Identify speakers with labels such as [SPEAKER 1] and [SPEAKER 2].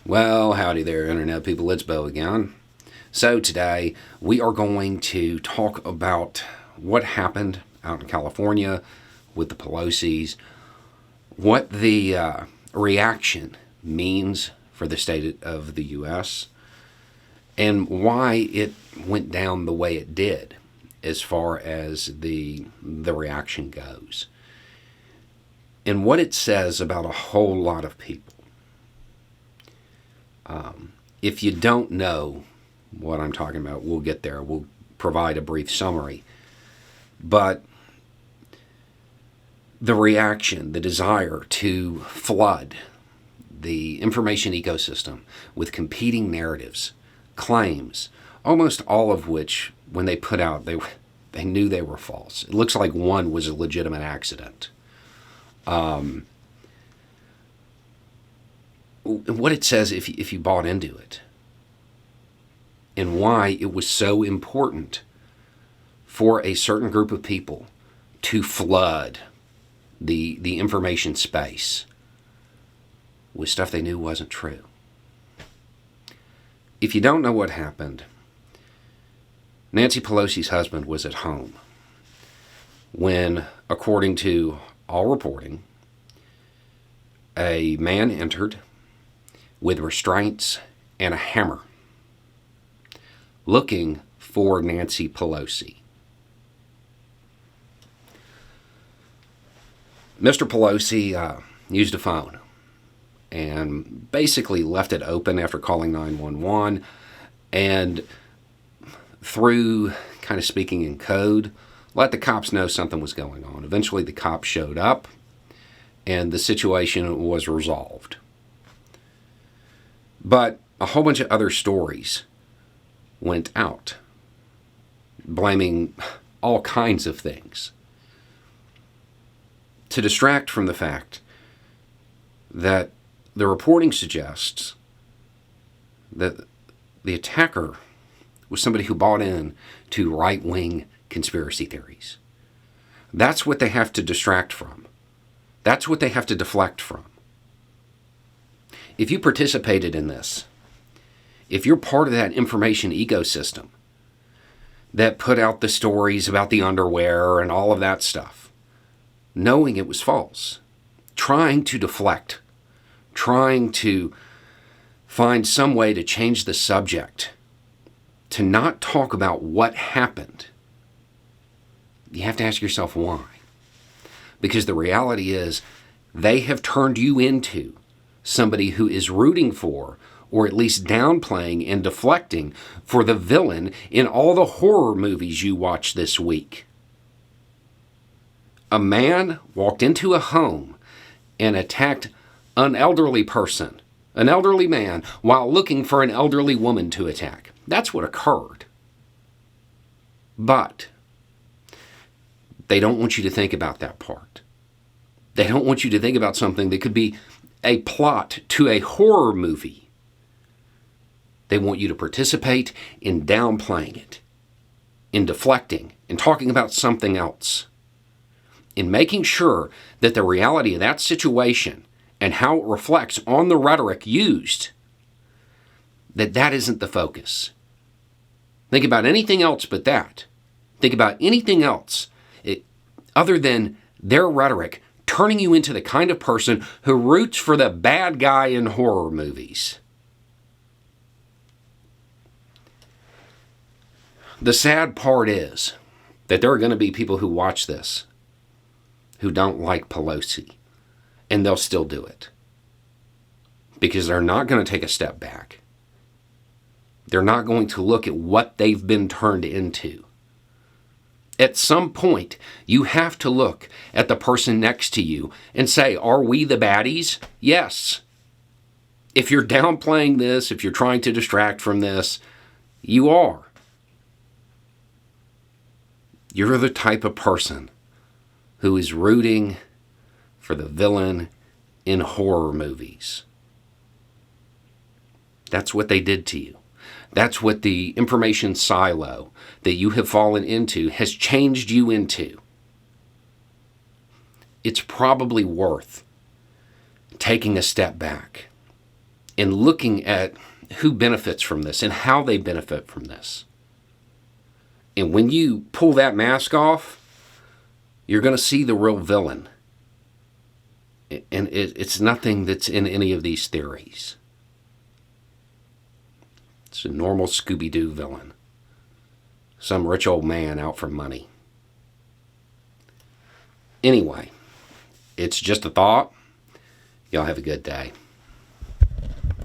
[SPEAKER 1] Well, howdy there, Internet people. It's Bo again. So, today we are going to talk about what happened out in California with the Pelosi's, what the reaction means for the state of the U.S., and why it went down the way it did as far as the reaction goes, and what it says about a whole lot of people. If you don't know what I'm talking about, we'll get there. We'll provide a brief summary. But the reaction, the desire to flood the information ecosystem with competing narratives, claims, almost all of which, when they put out, they knew they were false. It looks like one was a legitimate accident. What it says if you bought into it, and why it was so important for a certain group of people to flood the information space with stuff they knew wasn't true. If you don't know what happened, Nancy Pelosi's husband was at home when, according to all reporting, a man entered with restraints and a hammer, looking for Nancy Pelosi. Mr. Pelosi used a phone and basically left it open after calling 911, and through kind of speaking in code, let the cops know something was going on. Eventually the cops showed up and the situation was resolved. But a whole bunch of other stories went out, blaming all kinds of things, to distract from the fact that the reporting suggests that the attacker was somebody who bought in to right-wing conspiracy theories. That's what they have to distract from. That's what they have to deflect from. If you participated in this, if you're part of that information ecosystem that put out the stories about the underwear and all of that stuff, knowing it was false, trying to deflect, trying to find some way to change the subject, to not talk about what happened, you have to ask yourself why. Because the reality is they have turned you into somebody who is rooting for, or at least downplaying and deflecting for, the villain in all the horror movies you watch this week. A man walked into a home and attacked an elderly person, an elderly man, while looking for an elderly woman to attack. That's what occurred. But they don't want you to think about that part. They don't want you to think about something that could be a plot to a horror movie. They want you to participate in downplaying it, in deflecting, in talking about something else, in making sure that the reality of that situation and how it reflects on the rhetoric used, that isn't the focus. Think about anything else but that. Think about anything else other than their rhetoric turning you into the kind of person who roots for the bad guy in horror movies. The sad part is that there are going to be people who watch this who don't like Pelosi, and they'll still do it. Because they're not going to take a step back. They're not going to look at what they've been turned into. At some point, you have to look at the person next to you and say, are we the baddies? Yes. If you're downplaying this, if you're trying to distract from this, you are. You're the type of person who is rooting for the villain in horror movies. That's what they did to you. That's what the information silo that you have fallen into has changed you into. It's probably worth taking a step back, and looking at who benefits from this and how they benefit from this. And when you pull that mask off, you're going to see the real villain. And it's nothing that's in any of these theories. It's a normal Scooby-Doo villain. Some rich old man out for money. Anyway, it's just a thought. Y'all have a good day.